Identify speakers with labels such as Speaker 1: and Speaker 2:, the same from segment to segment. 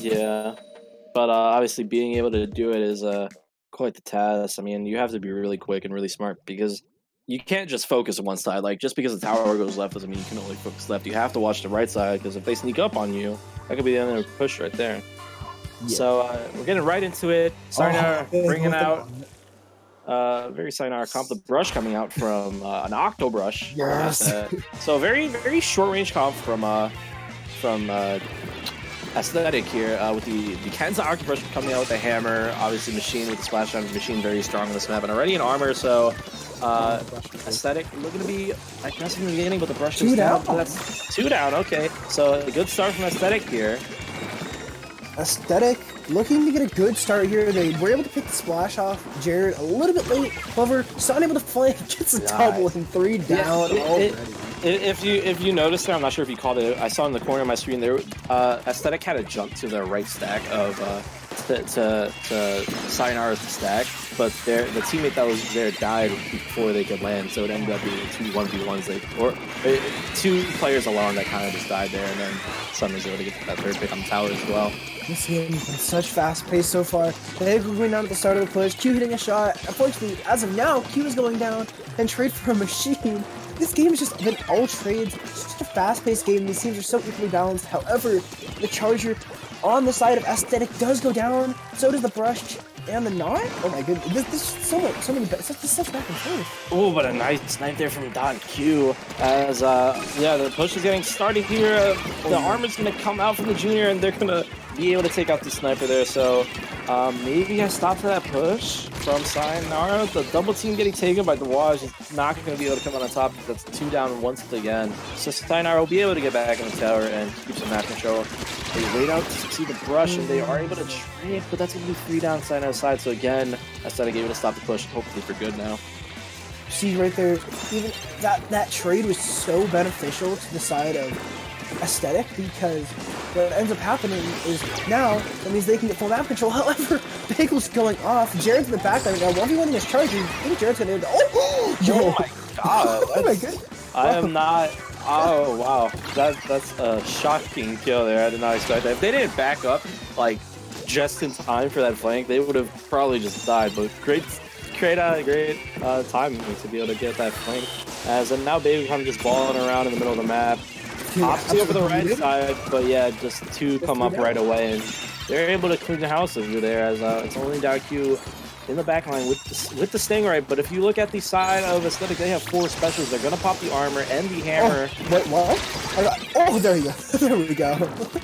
Speaker 1: Yeah, but obviously being able to do it is quite the task. I mean, you have to be really quick and really smart because you can't just focus on one side. Like just because the tower goes left doesn't mean you can only focus left. You have to watch the right side because if they sneak up on you, that could be the end of the push right there. Yeah. So we're getting right into it. Sayonara bringing out very Sayonara comp. The brush coming out from an Octo Brush.
Speaker 2: Yes.
Speaker 1: So very short range comp from Aesthetic here with the Kenza Octo Brush coming out with the hammer. Obviously Machine with the splash down. Machine very strong on this map and already in armor. So Aesthetic looking to be aggressive in the beginning, but the brush is down. That's 2 down. Okay, so a good start from Aesthetic here.
Speaker 2: Aesthetic looking to get a good start here. They were able to pick the splash off Jared a little bit late. However, still unable to flank. Gets a double and 3 down already.
Speaker 1: If you noticed there, I'm not sure if you called it. I saw in the corner of my screen there. Aesthetic had a jump to the right stack of to Sayonara's stack, but the teammate that was there died before they could land, so it ended up being 2 1v1s. Or 2 players alone that kind of just died there, and then Sun was able to get that 3rd pick on the tower as well.
Speaker 2: This game has been such fast pace so far. They were going down at the start of the push. Q hitting a shot. Unfortunately, as of now, Q is going down and trade for a machine. This game has just been all trades. It's just a fast-paced game. These teams are so equally balanced. However, the Charger on the side of Aesthetic does go down. So does the brush and the knot. Oh my goodness, this is so many such back and forth.
Speaker 1: Oh, but a nice snipe there from .Q. As yeah, the push is getting started here. The armor's gonna come out from the junior, and they're gonna be able to take out the sniper there. So maybe I stop for that push from Sayonara. The double team getting taken by the Waj is not going to be able to come on top. That's 2 down once again. So Sayonara will be able to get back in the tower and keep some map control. They wait out to see the brush, and they are able to trade, but that's going to be 3 down Sayonara's side. So again, Aesthetic able to stop the push, hopefully for good now.
Speaker 2: See right there, even that trade was so beneficial to the side of Aesthetic, because what ends up happening is now that means they can get full map control. However, Bagel's going off. Jared's in the back there now. 1v1 is charging. I think Jared's gonna end.
Speaker 1: Oh my god!
Speaker 2: Oh my goodness!
Speaker 1: I am not. Oh wow, that's a shocking kill there. I did not expect that. If they didn't back up like just in time for that flank, they would have probably just died. But great timing to be able to get that flank. And now Baby kind of just balling around in the middle of the map. Opsy over the right side, but yeah, just 2 come up right away, and they're able to clean the house over there as it's only .Q in the back line with the Stingray. But if you look at the side of Aesthetic, they have 4 specials. They're gonna pop the armor and the hammer.
Speaker 2: Oh, wait, what? There you go. There we go.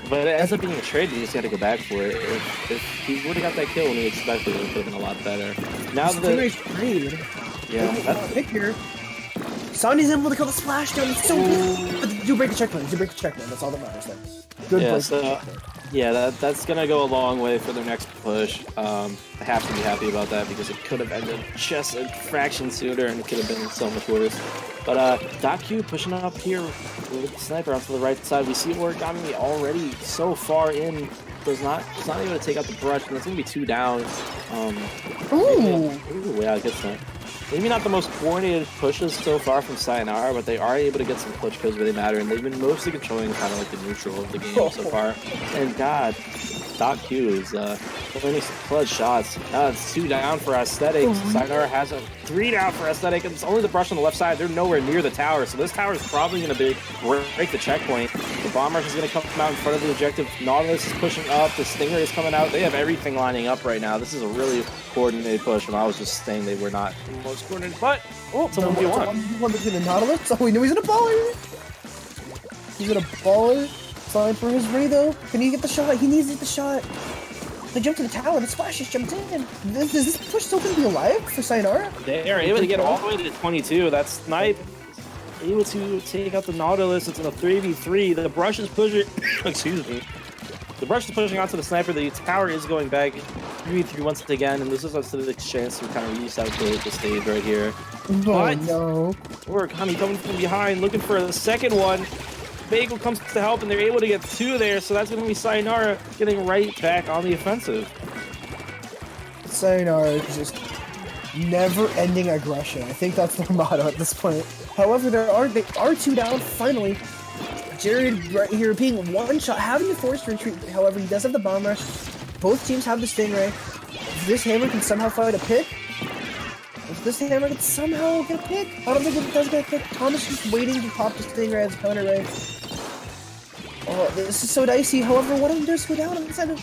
Speaker 1: But it ends up being a trade. You just gotta go back for it. If he would have got that kill when he expected, it would have been a lot better. Now the
Speaker 2: trade.
Speaker 1: Yeah,
Speaker 2: that's a pick here. Sonny's able to kill the splash down. It's so good. But do break the checkpoint. Do break the checkpoint. That's all that matters then. Good
Speaker 1: yeah, so, yeah, that's gonna go a long way for their next push. I have to be happy about that because it could have ended just a fraction sooner and it could have been so much worse. But .Q pushing up here with the sniper onto the right side. We see Origami already so far in. It's not able to take out the brush, and it's gonna be 2 down.
Speaker 2: Ooh,
Speaker 1: yeah, good snipe. Maybe not the most coordinated pushes so far from Sayonara, but they are able to get some clutch kills where they matter, and they've been mostly controlling kind of like the neutral of the game so far. And God, .Q is winning some clutch shots. Now it's 2 down for Aesthetic. Sayonara has a 3 down for Aesthetic, and it's only the brush on the left side. They're nowhere near the tower, so this tower is probably going to break the checkpoint. The Bomb Rush is going to come out in front of the objective. Nautilus is pushing up. The Stinger is coming out. They have everything lining up right now. This is a really coordinated push, and I was just saying they were not the most coordinated, but it's a 1v1.
Speaker 2: Between the Nautilus. Oh, we knew he's in a baller. He's in a baller. Fine for his Ray though. Can he get the shot? He needs to get the shot. They jumped to the tower. The splash just jumped in. Is this push still going to be alive for Sayonara?
Speaker 1: They are able to get all the way to 22. That snipe able to take out the Nautilus. It's in a 3v3. The brush is pushing. Excuse me. The brush is pushing onto the sniper. The tower is going back 3v3 once again, and this is us to the chance to kind of reset the stage right here.
Speaker 2: Oh, but no.
Speaker 1: Origami coming from behind, looking for the second one. Bagel comes to help, and they're able to get 2 there, so that's going to be Sayonara getting right back on the offensive.
Speaker 2: Sayonara is just never-ending aggression. I think that's their motto at this point. However, they are 2 down, finally. Jared right here being one shot, having to force retreat. However, he does have the bomb rush. Both teams have the Stingray. If this hammer can somehow find a pick, if this hammer can somehow get a pick, I don't think it does get a pick. Thomas just waiting to pop the Stingray as a counter ray. Oh, this is so dicey. However, one of them does go down on the side of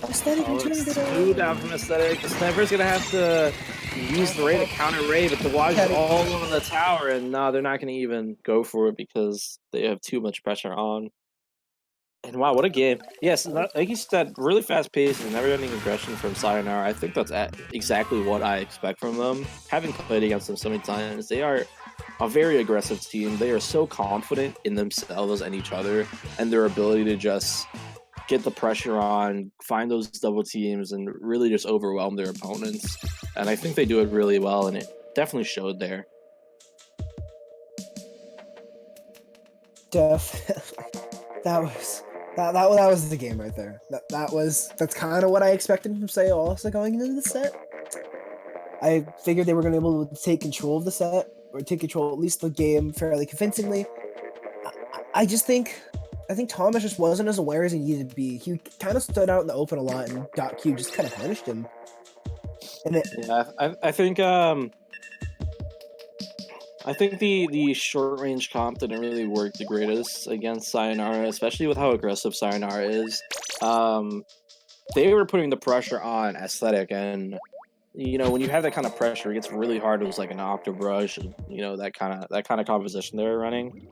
Speaker 2: Aesthetic.
Speaker 1: It's two down from Aesthetic. The Sniper's gonna have to use the ray to counter ray, but the Waj is all over the tower, and no, they're not gonna even go for it because they have too much pressure on. And wow, what a game. Yes, like you said, really fast pace and never-ending aggression from Sayonara. I think that's exactly what I expect from them. Having played against them so many times, they are a very aggressive team. They are so confident in themselves and each other and their ability to just get the pressure on, find those double teams, and really just overwhelm their opponents. And I think they do it really well, and it definitely showed there.
Speaker 2: That was the game right there. That's kind of what I expected from Sayo also going into the set. I figured they were going to be able to take control of the set, or take control at least the game fairly convincingly. I think Thomas just wasn't as aware as he needed to be. He kind of stood out in the open a lot, and .Q just kind of punished him. And I think the short range comp didn't really work the greatest against Sayonara, especially with how aggressive Sayonara is. They were putting the pressure on Aesthetic, and you know, when you have that kind of pressure, it gets really hard. It was like an Octobrush, and you know, that kind of composition they were running.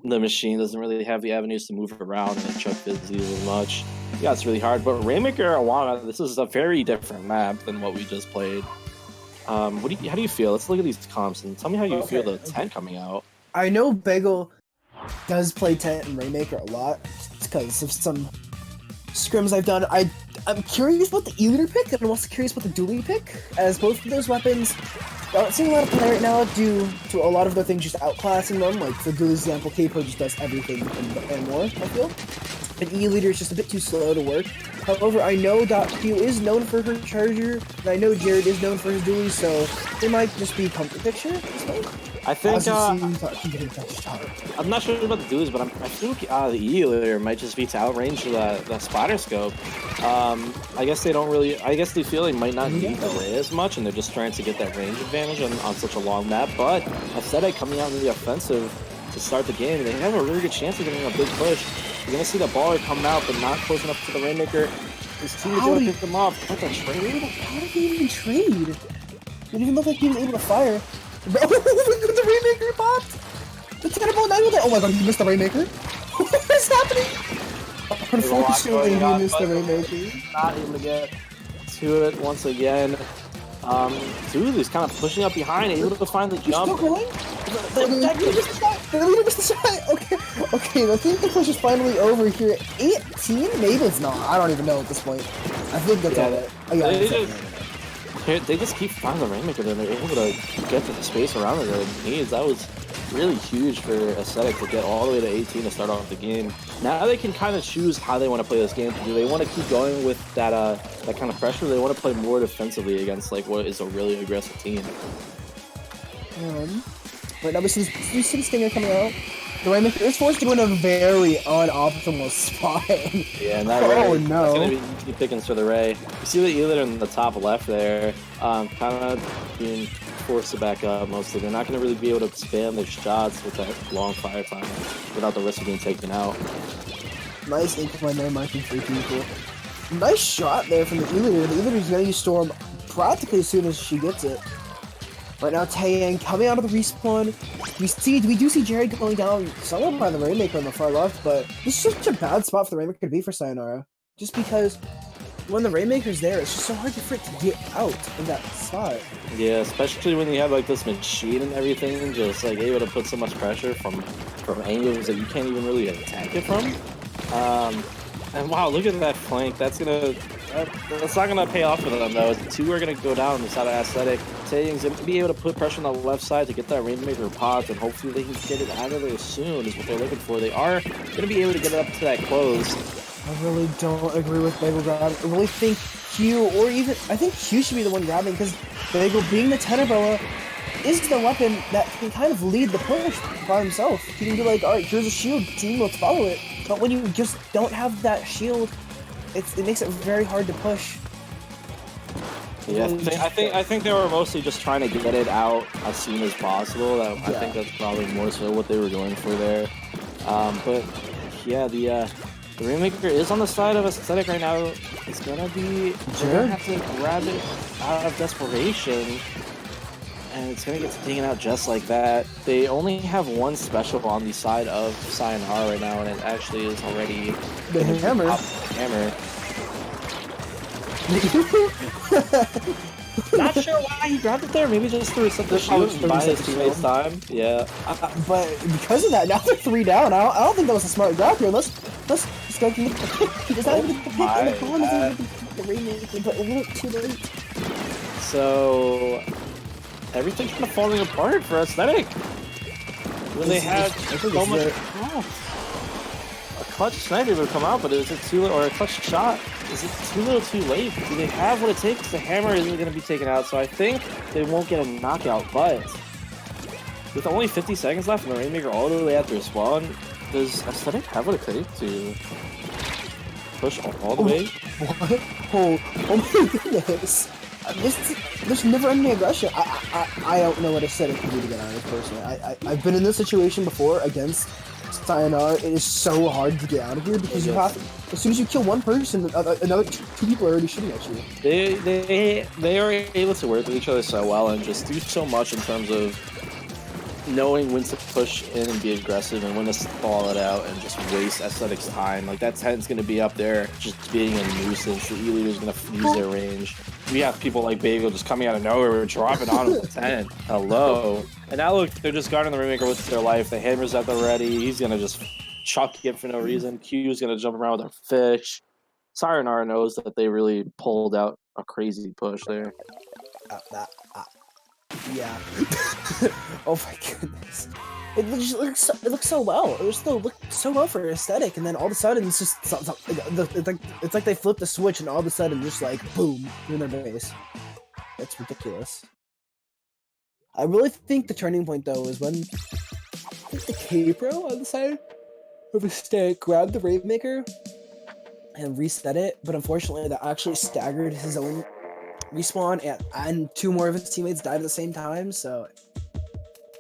Speaker 2: The machine doesn't really have the avenues to move around and chuck Fizzy as much. Yeah, it's really hard. But Rainmaker Awana, this is a very different map than what we just played. How do you feel? Let's look at these comps and tell me how you feel the tent coming out. I know Bagel does play tent and Rainmaker a lot because of some scrims I've done. I'm curious about the E-Leader pick, and I'm also curious about the Dually pick, as both of those weapons aren't seeing a lot of play right now due to a lot of the things just outclassing them. Like for Dually's example, Capo just does everything and more, I feel. And E-Leader is just a bit too slow to work. However, I know .Q is known for her Charger, and I know Jared is known for his Dually, so it might just be comfort picture.
Speaker 1: I think I'm not sure about the Dualies, but I think the E-Leader might just be to outrange the Spider Scope. I guess they don't really. I guess they feel they might not need the Ray as much, and they're just trying to get that range advantage on such a long map. But Aesthetic coming out in the offensive to start the game, they have a really good chance of getting a big push. You're gonna see the baller come out, but not close enough to the Rainmaker. His team is gonna pick them off. What the trade?
Speaker 2: How did he even trade? It didn't even look like he was able to fire. The Rainmaker popped! The terrible night with it! Oh my god, he missed the Rainmaker? What is happening? Unfortunately, he missed the Rainmaker.
Speaker 1: Not able to get to it once again. Dude, he's kind of pushing up behind, able to find the jump.
Speaker 2: Still going? The leader missed the shot! Okay, I think the push is finally over here at 18? Maybe it's not. I don't even know at this point. I think that's all right.
Speaker 1: They just keep finding the Rainmaker, and they're able to get to the space around it that it needs. That was really huge for Aesthetic to get all the way to 18 to start off the game. Now they can kind of choose how they want to play this game. Do they want to keep going with that kind of pressure? Or do they want to play more defensively against like what is a really aggressive team?
Speaker 2: Right now we see the Stinger coming out. The Rainmaker is forced to go in a very unoptimal spot.
Speaker 1: Yeah, and that Ray, that's going to be pickings for the Ray. You see the E-Leader in the top left there, kind of being forced to back up mostly. They're not going to really be able to spam their shots with that long fire time without the risk of being taken out.
Speaker 2: Nice incline there, marking 3 people. Nice shot there from the E-Leader. The E-Leader is going to use Storm practically as soon as she gets it. Right now, Taeyang coming out of the respawn. We do see Jared going down somewhat by the Rainmaker on the far left, but this is such a bad spot for the Rainmaker to be for Sayonara. Just because when the Rainmaker's there, it's just so hard for it to get out of that spot. Yeah, especially when you have like this machine and everything, just like able to put so much pressure from angles that you can't even really attack it from. And wow, look at that flank. That's not gonna pay off for them though. 2 are gonna go down on the side of Aesthetic. Taeyang's gonna be able to put pressure on the left side to get that Rainmaker popped, and hopefully they can get it out of there soon is what they're looking for. They are gonna be able to get it up to that close. I really don't agree with Bagel grabbing. I really think I think Q should be the one grabbing, because Bagel being the tenor boa, is the weapon that can kind of lead the push by himself. He can be like, alright, here's a shield, team, let's follow it. But when you just don't have that shield, it makes it very hard to push.
Speaker 1: Yeah, I think they were mostly just trying to get it out as soon as possible. I think that's probably more so what they were going for there. But yeah, the Rainmaker is on the side of Aesthetic right now. It's gonna be they're gonna have to grab it out of desperation, and it's gonna get taken out just like that. They only have one special on the side of Sayonara right now, and it actually is already
Speaker 2: the hammer.
Speaker 1: Hammer. Not sure why he grabbed it there. Maybe just threw something to buy his teammates time. Yeah.
Speaker 2: But because of that, now they're 3 down. I don't think that was a smart grab here. Let's go get the pick. He does not even get the pick, and the Pawn doesn't even get the Rainmaker, but a little too late.
Speaker 1: So everything's kind of falling apart for Aesthetic. When they had so much a clutch sniper would come out, but is it too late, or a clutch shot? Is it too little too late? Do they have what it takes? The hammer isn't going to be taken out, so I think they won't get a knockout, but with only 50 seconds left and the Rainmaker all the way after spawn, does Aesthetic have what it takes to push all the way?
Speaker 2: What? Oh my goodness. There's never any aggression. I don't know what Aesthetic can do to get out of this personally. I've been in this situation before against Sayonara. It is so hard to get out of here because you have, as soon as you kill one person, another two people are already shooting at you.
Speaker 1: They are able to work with each other so well and just do so much in terms of knowing when to push in and be aggressive and when to stall it out and just waste Aesthetic's time. Like, that 10's going to be up there just being a nuisance. The E-leader's going to use their range. We have people like Bagel just coming out of nowhere, dropping on him with 10. Hello. And now look, they're just guarding the Rainmaker with their life. The hammer's at the ready. He's going to just chuck it for no reason. Q's going to jump around with a fish. Sayonara knows that they really pulled out a crazy push there.
Speaker 2: Yeah. Oh my goodness. It looks so well. It still looked so well for Aesthetic, and then all of a sudden it's just it's like they flipped the switch, and all of a sudden just like boom in their base. It's ridiculous. I really think the turning point though is when I think the K-Pro on the side of Aesthetic grabbed the Rainmaker and reset it, but unfortunately that actually staggered his own respawn, and 2 more of his teammates died at the same time, so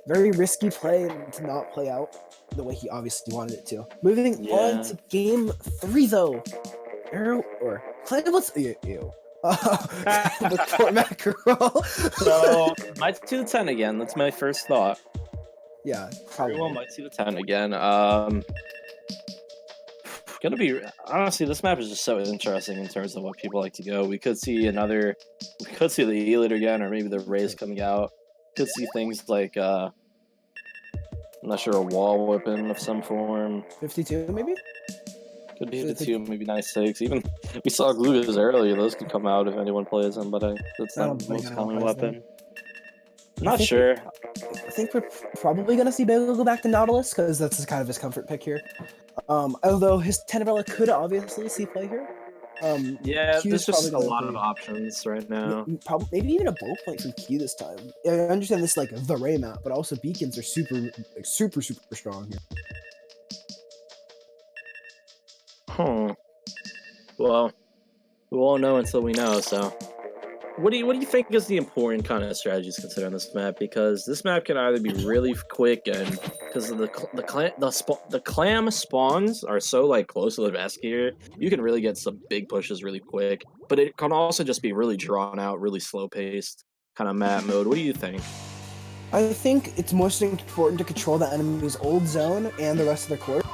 Speaker 2: very risky play to not play out the way he obviously wanted it to. Moving on to game 3 though. Arrow or Clambless with Fort Mackerel.
Speaker 1: So might see the 10 again. That's my first thought.
Speaker 2: Yeah, probably.
Speaker 1: Everyone might see the 10 again. Gonna be honestly, this map is just so interesting in terms of what people like to go. We could see the E-leader again, or maybe the Rays coming out. Could see things like I'm not sure, a wall weapon of some form.
Speaker 2: 52 maybe?
Speaker 1: Could be 52, maybe 96. Even we saw Glugas earlier. Those could come out if anyone plays them, but that's not the most common weapon. Not sure.
Speaker 2: I think we're probably gonna see Bagel go back to Nautilus because that's kind of his comfort pick here. Although his Tenebella could obviously see play here.
Speaker 1: Yeah, there's just a lot of options right now.
Speaker 2: Probably, maybe even a bow point from Q this time. I understand this is like the Ray map, but also beacons are super strong here.
Speaker 1: Well, we won't know until we know. So, what do you think is the important kind of strategies considered on this map? Because this map can either be really quick, and because the clam spawns are so like close to the vest here, you can really get some big pushes really quick. But it can also just be really drawn out, really slow paced kind of map mode. What do you think?
Speaker 2: I think it's most important to control the enemy's old zone and the rest of their court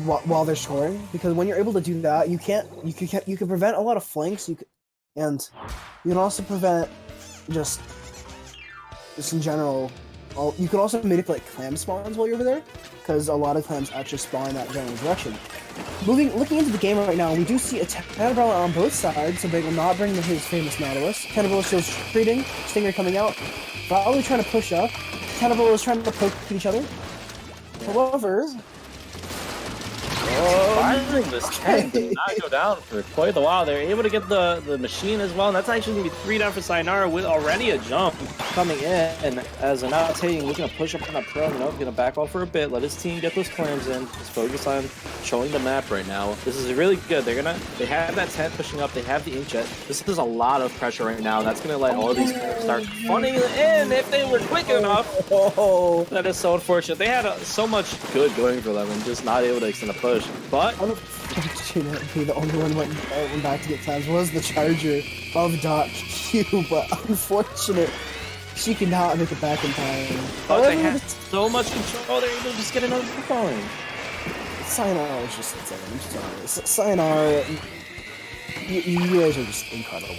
Speaker 2: while they're scoring, because when you're able to do that, you can prevent a lot of flanks. And you can also prevent just in general. You can also manipulate clam spawns while you're over there, because a lot of clams actually spawn in that general direction. Looking into the game right now, we do see a Tenebella on both sides, so they will not bring his famous Nautilus. Tenebella shows trading, Stinger coming out, probably trying to push up. Tenebella is trying to poke at each other. However,
Speaker 1: Surprising, this 10 did not go down for quite a while. They're able to get the machine as well, and that's actually going to be 3 down for Sayonara with already a jump coming in. As they're not taking, looking to push up on that pro. Nope, going to back off for a bit, let his team get those clams in. Just focus on showing the map right now. This is really good. They have that 10 pushing up, they have the inkjet. This is a lot of pressure right now, and that's going to let all these players start funning in if they were quick enough. That is so unfortunate. They had so much good going for them and just not able to extend a push. But
Speaker 2: unfortunately, the only one went back to get clams was the charger of .Q, but unfortunate she could not make it back in time.
Speaker 1: But they had so much control, they're able to just get another kick going.
Speaker 2: Sayonara was just insane. I'm sorry. Sayonara, you guys are just incredible.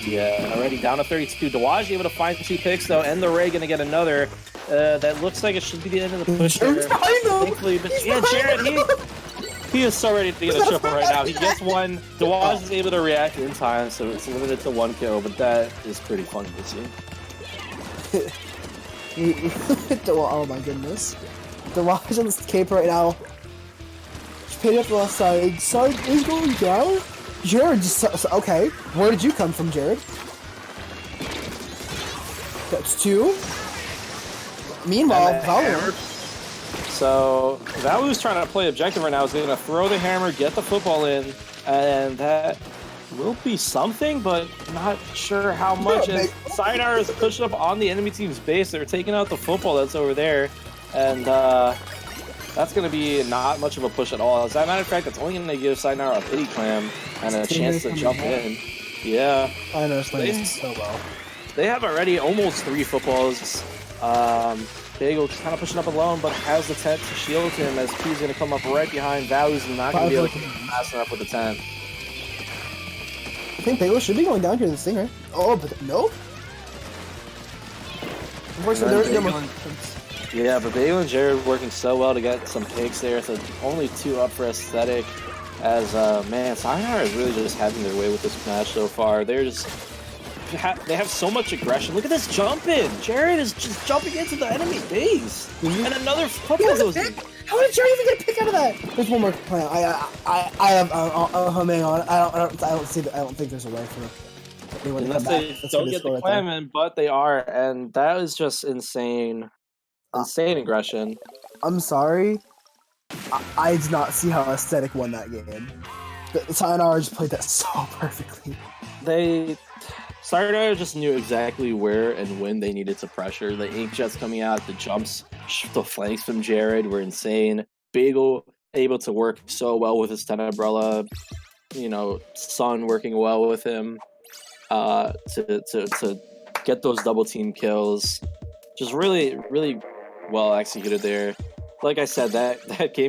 Speaker 1: Yeah, already down to 32. Dawaj able to find 2 picks though, and the Ray gonna get another. That looks like it should be the end of the push there. Thankfully, but yeah, Jared, he is so ready to get a triple right now. He gets one. Dawaj is able to react in time, so it's limited to 1 kill, but that is pretty funny to see.
Speaker 2: Oh my goodness. Dawaj on this cape right now. Just paid up the left side. Side is going down. Jared just okay. Where did you come from, Jared? That's 2. Meanwhile, Valor.
Speaker 1: So Valu's trying to play objective right now. He's going to throw the hammer, get the football in, and that will be something, but not sure how much. And Sayonara is pushing up on the enemy team's base. They're taking out the football that's over there, and that's going to be not much of a push at all. As a matter of fact, it's only going to give Sayonara a pity clam and a chance to jump in. Yeah.
Speaker 2: I know so well.
Speaker 1: They have already almost 3 footballs. Bagel just kind of pushing up alone, but has the tent to shield him as Q's going to come up right behind. Valu's not going to be able to get fast enough with the tent.
Speaker 2: I think Bagel should be going down here in this thing, right? Oh, but nope. Unfortunately,
Speaker 1: yeah, but Bagel and Jared working so well to get some picks there. So only 2 up for aesthetic. As man, Sayonara is really just having their way with this match so far. They're just they have so much aggression. Look at this jump in. Jared is just jumping into the enemy base, and another football goes in.
Speaker 2: How did Jared even get a pick out of that? There's one more plan. I have hang on. I don't think there's a way for them.
Speaker 1: Unless they don't get the clam in, but they are, and that is just insane. Insane aggression.
Speaker 2: I'm sorry. I did not see how Aesthetic won that game. The Sayonara just played that so perfectly.
Speaker 1: Sayonara just knew exactly where and when they needed to pressure. The inkjets coming out, the jumps, the flanks from Jared were insane. Bagel able to work so well with his 10 umbrella. You know, Sun working well with him to get those double team kills. Just really, really well executed there. Like I said, that game